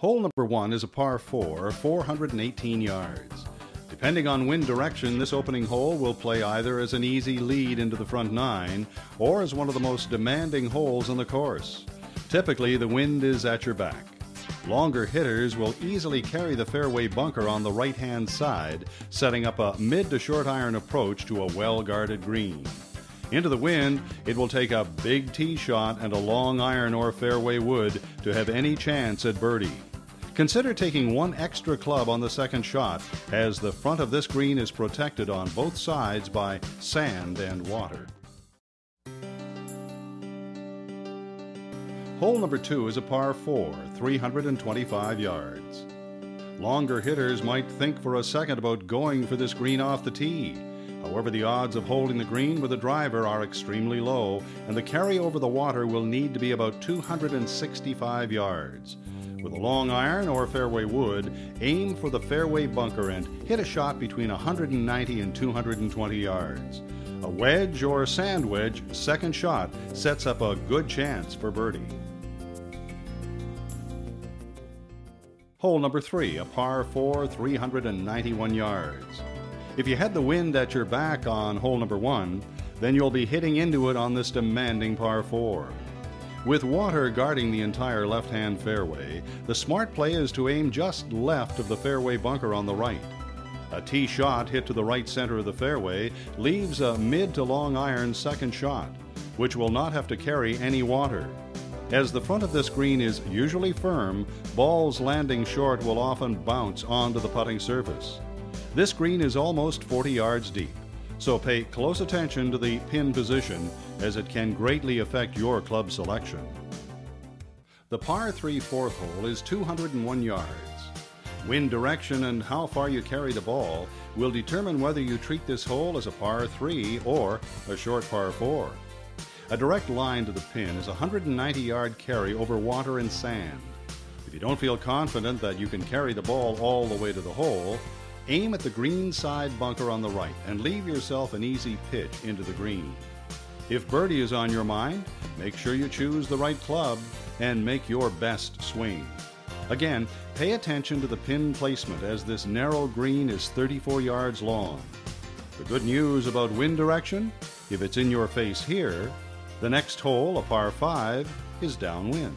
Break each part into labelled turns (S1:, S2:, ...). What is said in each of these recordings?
S1: Hole number 1 is a par 4, 418 yards. Depending on wind direction, this opening hole will play either as an easy lead into the front 9 or as one of the most demanding holes on the course. Typically, the wind is at your back. Longer hitters will easily carry the fairway bunker on the right-hand side, setting up a mid to short iron approach to a well-guarded green. Into the wind, it will take a big tee shot and a long iron or fairway wood to have any chance at birdie. Consider taking one extra club on the second shot, as the front of this green is protected on both sides by sand and water. Hole number 2 is a par 4, 325 yards. Longer hitters might think for a second about going for this green off the tee. However, the odds of holding the green with a driver are extremely low, and the carry over the water will need to be about 265 yards. With a long iron or fairway wood, aim for the fairway bunker and hit a shot between 190 and 220 yards. A wedge or sand wedge second shot sets up a good chance for birdie. Hole number 3, a par 4, 391 yards. If you had the wind at your back on hole number 1, then you'll be hitting into it on this demanding par 4. With water guarding the entire left-hand fairway, the smart play is to aim just left of the fairway bunker on the right. A tee shot hit to the right center of the fairway leaves a mid to long iron second shot, which will not have to carry any water. As the front of this green is usually firm, balls landing short will often bounce onto the putting surface. This green is almost 40 yards deep, so pay close attention to the pin position, as it can greatly affect your club selection. The par 3 fourth hole is 201 yards. Wind direction and how far you carry the ball will determine whether you treat this hole as a par 3 or a short par 4. A direct line to the pin is a 190-yard carry over water and sand. If you don't feel confident that you can carry the ball all the way to the hole, aim at the green side bunker on the right and leave yourself an easy pitch into the green. If birdie is on your mind, make sure you choose the right club and make your best swing. Again, pay attention to the pin placement, as this narrow green is 34 yards long. The good news about wind direction: if it's in your face here, the next hole, a par 5, is downwind.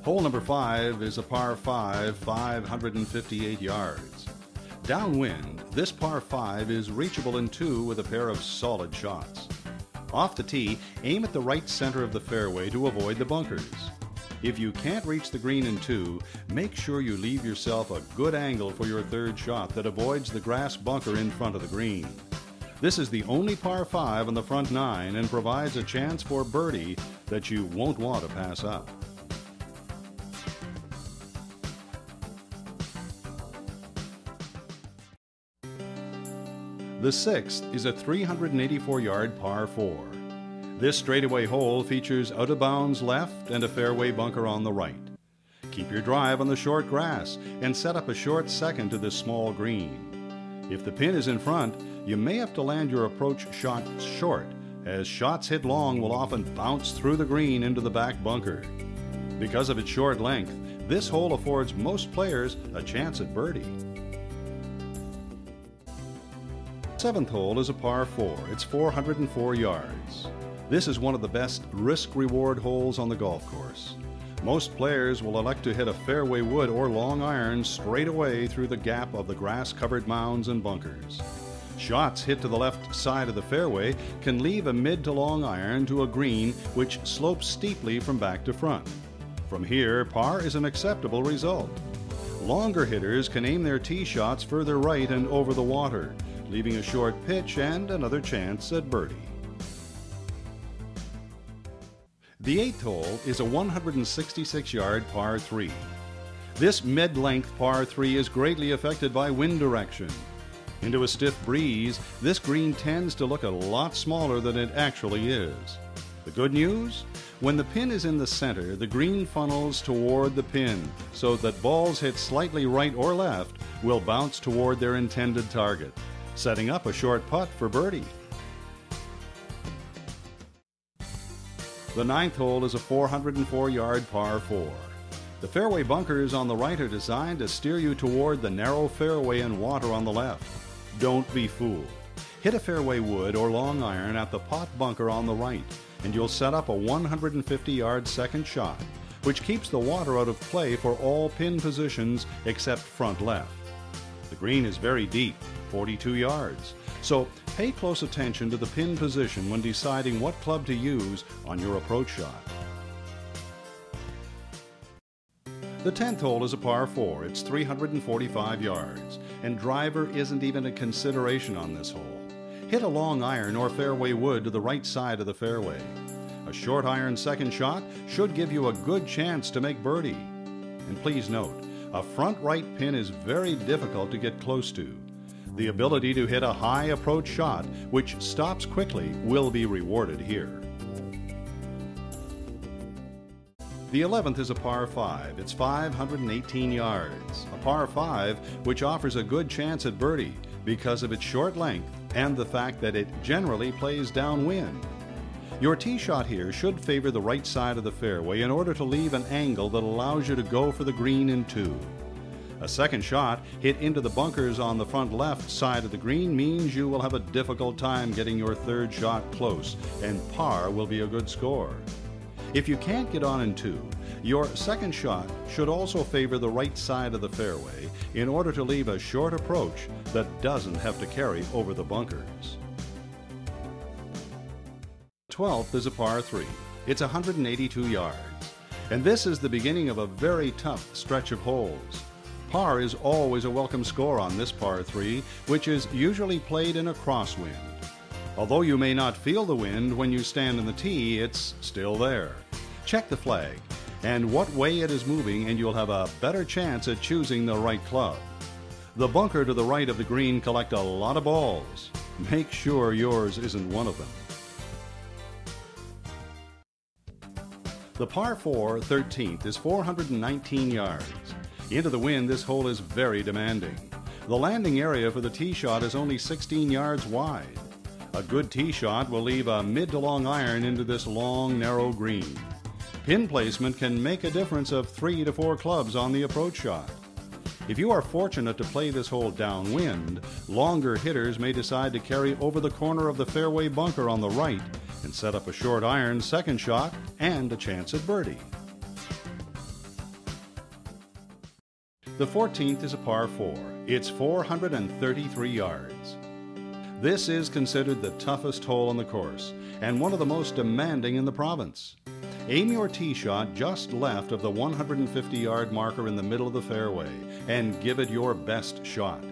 S1: Hole number 5 is a par 5, 558 yards. Downwind, this par 5 is reachable in 2 with a pair of solid shots. Off the tee, aim at the right center of the fairway to avoid the bunkers. If you can't reach the green in 2, make sure you leave yourself a good angle for your third shot that avoids the grass bunker in front of the green. This is the only par 5 on the front 9 and provides a chance for birdie that you won't want to pass up. The 6th is a 384-yard par 4. This straightaway hole features out-of-bounds left and a fairway bunker on the right. Keep your drive on the short grass and set up a short second to this small green. If the pin is in front, you may have to land your approach shot short, as shots hit long will often bounce through the green into the back bunker. Because of its short length, this hole affords most players a chance at birdie. 7th hole is a par 4. It's 404 yards. This is one of the best risk-reward holes on the golf course. Most players will elect to hit a fairway wood or long iron straight away through the gap of the grass-covered mounds and bunkers. Shots hit to the left side of the fairway can leave a mid to long iron to a green which slopes steeply from back to front. From here, par is an acceptable result. Longer hitters can aim their tee shots further right and over the water, leaving a short pitch and another chance at birdie. The 8th hole is a 166-yard par 3. This mid-length par 3 is greatly affected by wind direction. Into a stiff breeze, this green tends to look a lot smaller than it actually is. The good news? When the pin is in the center, the green funnels toward the pin, so that balls hit slightly right or left will bounce toward their intended target, setting up a short putt for birdie. The ninth hole is a 404-yard par 4. The fairway bunkers on the right are designed to steer you toward the narrow fairway and water on the left. Don't be fooled. Hit a fairway wood or long iron at the pot bunker on the right, and you'll set up a 150-yard second shot, which keeps the water out of play for all pin positions except front left. The green is very deep, 42 yards, so pay close attention to the pin position when deciding what club to use on your approach shot. The 10th hole is a par 4. It's 345 yards, and driver isn't even a consideration on this hole. Hit a long iron or fairway wood to the right side of the fairway. A short iron second shot should give you a good chance to make birdie. And please note, a front right pin is very difficult to get close to. The ability to hit a high approach shot, which stops quickly, will be rewarded here. The 11th is a par 5. It's 518 yards. A par 5 which offers a good chance at birdie because of its short length and the fact that it generally plays downwind. Your tee shot here should favor the right side of the fairway in order to leave an angle that allows you to go for the green in 2. A second shot hit into the bunkers on the front left side of the green means you will have a difficult time getting your third shot close, and par will be a good score. If you can't get on in 2, your second shot should also favor the right side of the fairway in order to leave a short approach that doesn't have to carry over the bunkers. 12th is a par 3. It's 182 yards, and this is the beginning of a very tough stretch of holes. Par is always a welcome score on this par 3, which is usually played in a crosswind. Although you may not feel the wind when you stand in the tee, it's still there. Check the flag and what way it is moving, and you'll have a better chance at choosing the right club. The bunker to the right of the green collect a lot of balls. Make sure yours isn't one of them. The par 4 13th is 419 yards. Into the wind, this hole is very demanding. The landing area for the tee shot is only 16 yards wide. A good tee shot will leave a mid to long iron into this long, narrow green. Pin placement can make a difference of 3 to 4 clubs on the approach shot. If you are fortunate to play this hole downwind, longer hitters may decide to carry over the corner of the fairway bunker on the right and set up a short iron second shot and a chance at birdie. The 14th is a par 4. It's 433 yards. This is considered the toughest hole on the course and one of the most demanding in the province. Aim your tee shot just left of the 150-yard marker in the middle of the fairway and give it your best shot.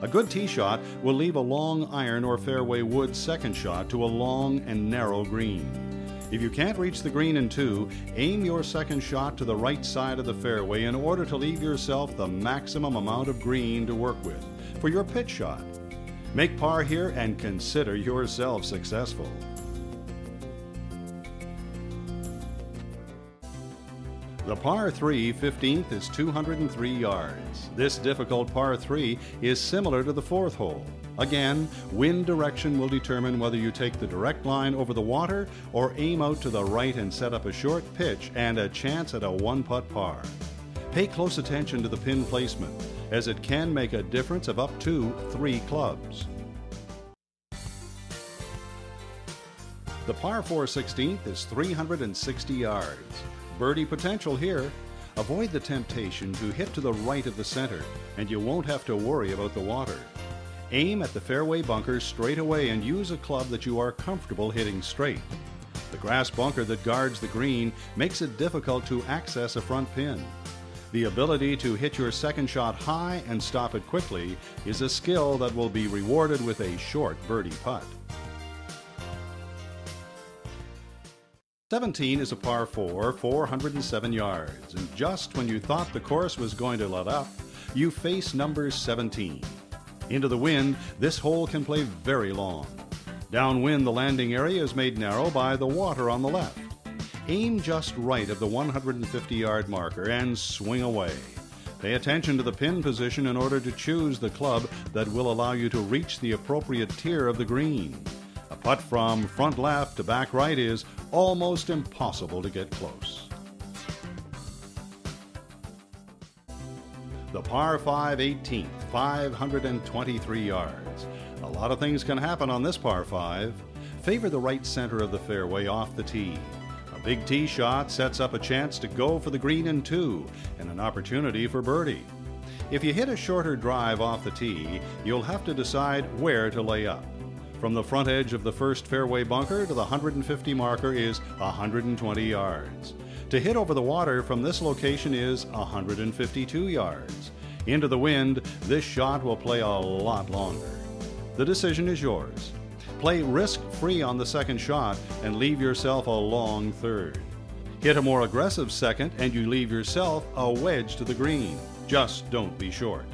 S1: A good tee shot will leave a long iron or fairway wood second shot to a long and narrow green. If you can't reach the green in 2, aim your second shot to the right side of the fairway in order to leave yourself the maximum amount of green to work with for your pitch shot. Make par here and consider yourself successful. The par 3 15th is 203 yards. This difficult par 3 is similar to the 4th hole. Again, wind direction will determine whether you take the direct line over the water or aim out to the right and set up a short pitch and a chance at a one-putt par. Pay close attention to the pin placement, as it can make a difference of up to 3 clubs. The par 4 16th is 360 yards. Birdie potential here. Avoid the temptation to hit to the right of the center, and you won't have to worry about the water. Aim at the fairway bunker straight away and use a club that you are comfortable hitting straight. The grass bunker that guards the green makes it difficult to access a front pin. The ability to hit your second shot high and stop it quickly is a skill that will be rewarded with a short birdie putt. 17 is a par 4, 407 yards, and just when you thought the course was going to let up, you face number 17. Into the wind, this hole can play very long. Downwind, the landing area is made narrow by the water on the left. Aim just right of the 150-yard marker and swing away. Pay attention to the pin position in order to choose the club that will allow you to reach the appropriate tier of the green. A putt from front left to back right is almost impossible to get close. The par 5 18th, 523 yards. A lot of things can happen on this par 5. Favor the right center of the fairway off the tee. A big tee shot sets up a chance to go for the green in 2 and an opportunity for birdie. If you hit a shorter drive off the tee, you'll have to decide where to lay up. From the front edge of the first fairway bunker to the 150 marker is 120 yards. To hit over the water from this location is 152 yards. Into the wind, this shot will play a lot longer. The decision is yours. Play risk-free on the second shot and leave yourself a long third. Hit a more aggressive second and you leave yourself a wedge to the green. Just don't be short.